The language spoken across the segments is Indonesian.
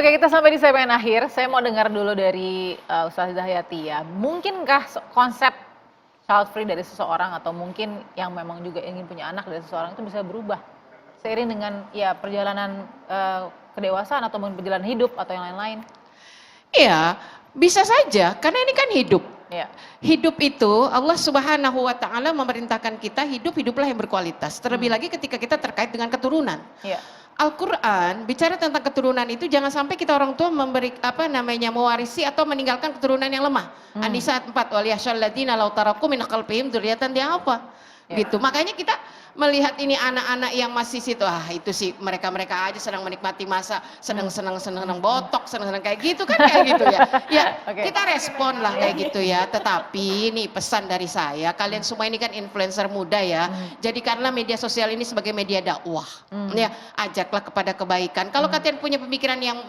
Oke, kita sampai di segmen akhir. Saya mau dengar dulu dari Ustazah Hayati ya. Mungkinkah konsep child free dari seseorang atau mungkin yang memang juga ingin punya anak dari seseorang itu bisa berubah seiring dengan ya perjalanan kedewasaan atau mungkin perjalanan hidup atau yang lain-lain? Iya, bisa saja karena ini kan hidup. Ya. Hidup itu Allah Subhanahu wa taala memerintahkan kita hiduplah yang berkualitas. Terlebih lagi ketika kita terkait dengan keturunan. Ya. Al-Quran bicara tentang keturunan itu jangan sampai kita orang tua memberi mewarisi atau meninggalkan keturunan yang lemah. An-Nisa 4 waliyahsyalladzina law taraku min khalfihim dzurriyyatan apa? Gitu. Makanya kita melihat ini anak-anak yang masih situ, itu sih mereka aja sedang menikmati masa senang botok, senang kayak gitu kan kayak gitu ya. Ya, kita respon lah kayak gitu ya. Tetapi nih pesan dari saya, kalian semua ini kan influencer muda ya. Jadikanlah media sosial ini sebagai media dakwah. Ya, ajaklah kepada kebaikan. Kalau kalian punya pemikiran yang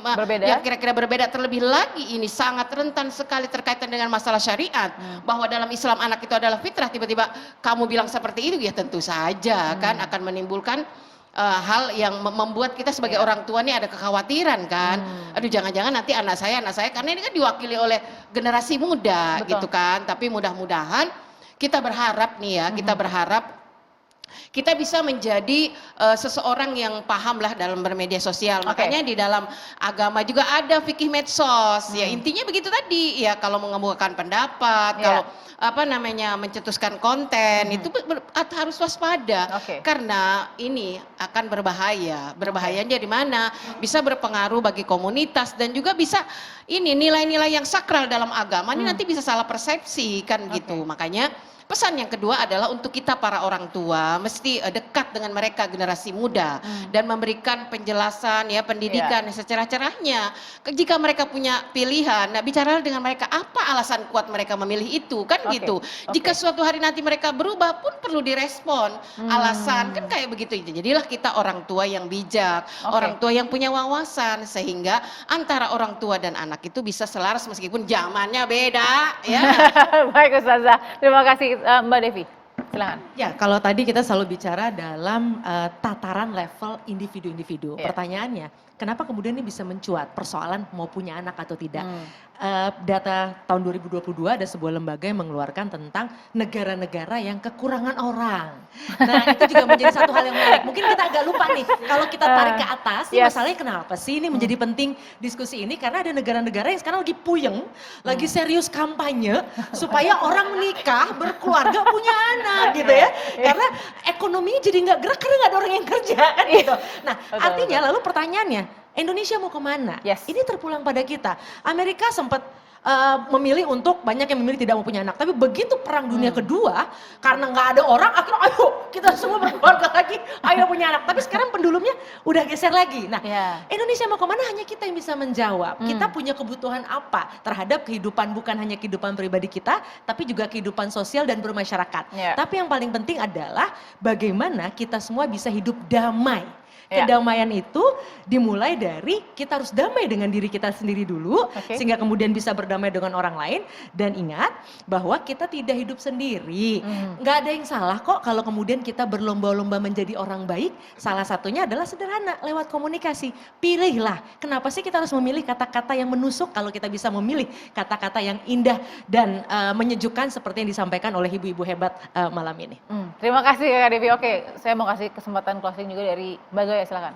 kira-kira berbeda, terlebih lagi ini sangat rentan sekali terkaitan dengan masalah syariat, bahwa dalam Islam anak itu adalah fitrah, tiba-tiba kamu bilang seperti itu, ya tentu saja kan akan menimbulkan hal yang membuat kita sebagai orang tua nih ada kekhawatiran kan. Aduh, jangan-jangan nanti anak saya karena ini kan diwakili oleh generasi muda. Betul. Gitu kan. Tapi mudah-mudahan kita berharap nih ya, kita berharap kita bisa menjadi seseorang yang paham lah dalam bermedia sosial. Makanya di dalam agama juga ada fikih medsos. Ya intinya begitu tadi. Ya kalau mengemukakan pendapat, kalau mencetuskan konten itu harus waspada. Karena ini akan berbahaya. Berbahayanya di mana? Bisa berpengaruh bagi komunitas dan juga bisa ini nilai-nilai yang sakral dalam agama ini nanti bisa salah persepsi kan gitu. Makanya pesan yang kedua adalah untuk kita para orang tua mesti dekat dengan mereka generasi muda dan memberikan penjelasan ya pendidikan secerah-cerahnya. Jika mereka punya pilihan, nah bicaralah dengan mereka apa alasan kuat mereka memilih itu kan gitu. Jika suatu hari nanti mereka berubah pun perlu direspon alasan kan kayak begitu. Jadilah kita orang tua yang bijak, orang tua yang punya wawasan sehingga antara orang tua dan anak itu bisa selaras meskipun zamannya beda ya. Baik Ustazah, terima kasih. Mbak Devi, silakan. Ya, kalau tadi kita selalu bicara dalam tataran level individu-individu. Pertanyaannya, kenapa kemudian ini bisa mencuat persoalan mau punya anak atau tidak? Data tahun 2022 ada sebuah lembaga yang mengeluarkan tentang negara-negara yang kekurangan orang. Nah itu juga menjadi satu hal yang menarik. Mungkin kita agak lupa nih, kalau kita tarik ke atas, masalahnya kenapa sih ini menjadi penting diskusi ini? Karena ada negara-negara yang sekarang lagi puyeng, lagi serius kampanye, supaya orang menikah, berkeluarga, punya anak gitu ya. Karena ekonominya jadi nggak gerak karena nggak ada orang yang kerja kan gitu. Nah artinya lalu pertanyaannya, Indonesia mau kemana? Ini terpulang pada kita. Amerika sempat memilih untuk banyak yang memilih tidak mau punya anak. Tapi begitu perang dunia kedua, karena nggak ada orang, akhirnya ayo kita semua berkeluarga lagi, ayo punya anak. Tapi sekarang pendulumnya udah geser lagi. Nah Indonesia mau kemana hanya kita yang bisa menjawab. Kita punya kebutuhan apa terhadap kehidupan, bukan hanya kehidupan pribadi kita, tapi juga kehidupan sosial dan bermasyarakat. Tapi yang paling penting adalah bagaimana kita semua bisa hidup damai. Kedamaian itu dimulai dari kita harus damai dengan diri kita sendiri dulu, sehingga kemudian bisa berdamai dengan orang lain. Dan ingat bahwa kita tidak hidup sendiri. Nggak ada yang salah kok kalau kemudian kita berlomba-lomba menjadi orang baik. Salah satunya adalah sederhana, lewat komunikasi. Pilihlah, kenapa sih kita harus memilih kata-kata yang menusuk kalau kita bisa memilih kata-kata yang indah dan menyejukkan seperti yang disampaikan oleh ibu-ibu hebat malam ini. Terima kasih Kak Devi. Oke, saya mau kasih kesempatan closing juga dari Baga. Silakan.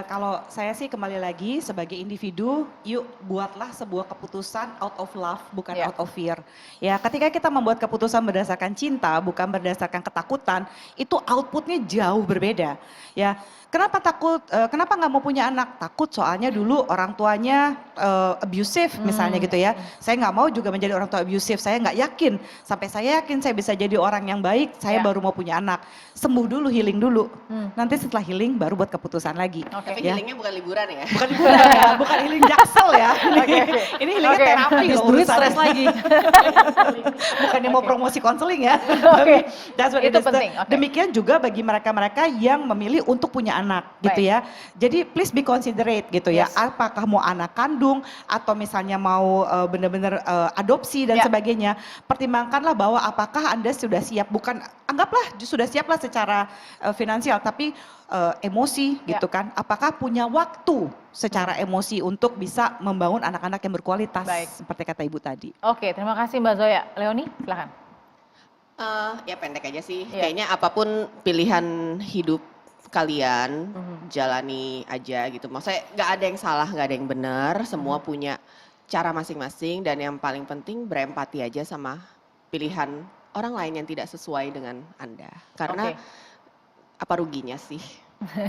Kalau saya sih kembali lagi sebagai individu, yuk buatlah sebuah keputusan out of love, bukan out of fear. Ya, ketika kita membuat keputusan berdasarkan cinta, bukan berdasarkan ketakutan, itu outputnya jauh berbeda. Ya, kenapa takut? Kenapa nggak mau punya anak? Takut soalnya dulu orang tuanya abusive misalnya gitu ya. Saya nggak mau juga menjadi orang tua abusive. Saya nggak yakin. Sampai saya yakin saya bisa jadi orang yang baik, saya baru mau punya anak. Sembuh dulu, healing dulu. Nanti setelah healing baru buat keputusan lagi. Tapi healingnya bukan liburan ya? Bukan liburan ya, bukan healing jaksel ya. Ini healingnya terapi loh duit stres lagi. Bukannya mau promosi konseling ya. That's what itu penting. Demikian juga bagi mereka-mereka yang memilih untuk punya anak gitu ya. Jadi please be considerate gitu ya. Apakah mau anak kandung atau misalnya mau benar-benar adopsi dan sebagainya. Pertimbangkanlah bahwa apakah Anda sudah siap, anggaplah sudah siap lah secara finansial, tapi emosi gitu kan. Apakah apakah punya waktu secara emosi untuk bisa membangun anak-anak yang berkualitas Baik. seperti kata Ibu tadi. Oke, terima kasih Mbak Zoya. Leoni, silahkan. Ya pendek aja sih. Iya. Kayaknya apapun pilihan hidup kalian, jalani aja gitu. Maksudnya nggak ada yang salah, nggak ada yang benar. Semua punya cara masing-masing dan yang paling penting berempati aja sama pilihan orang lain yang tidak sesuai dengan Anda. Karena Oke. apa ruginya sih?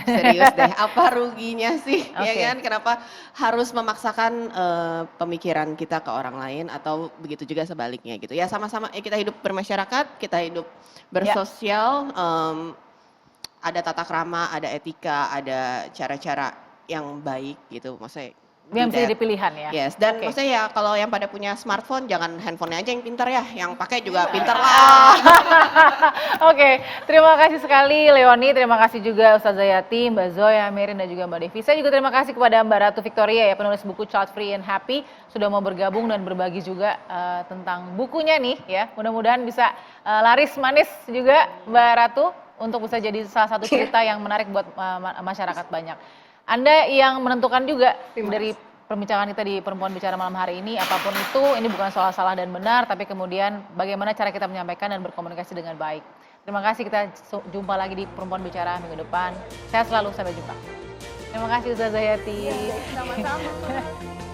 Serius deh, apa ruginya sih? Ya Oke. kan, kenapa harus memaksakan pemikiran kita ke orang lain atau begitu juga sebaliknya gitu. Ya sama-sama kita hidup bermasyarakat, kita hidup bersosial, ada tata krama, ada etika, ada cara-cara yang baik gitu. Maksudnya Yang bisa tidak- jadi pilihan ya. Yes, dan Oke. maksudnya ya kalau yang pada punya smartphone jangan handphonenya aja yang pintar ya, yang pakai juga pintar lah. Oke, terima kasih sekali Leoni, terima kasih juga Ustazah Yati, Mbak Zoya, Merin dan juga Mbak Devi. Saya juga terima kasih kepada Mbak Ratu Victoria ya, penulis buku Child Free and Happy, sudah mau bergabung dan berbagi juga tentang bukunya nih ya. Mudah-mudahan bisa laris manis juga Mbak Ratu untuk bisa jadi salah satu cerita yang menarik buat masyarakat banyak. Anda yang menentukan juga dari perbincangan kita di Perempuan Bicara malam hari ini, apapun itu, ini bukan soal salah dan benar, tapi kemudian bagaimana cara kita menyampaikan dan berkomunikasi dengan baik. Terima kasih, kita jumpa lagi di Perempuan Bicara minggu depan. Sehat selalu, sampai jumpa. Terima kasih Ustazah Yati. Sama-sama.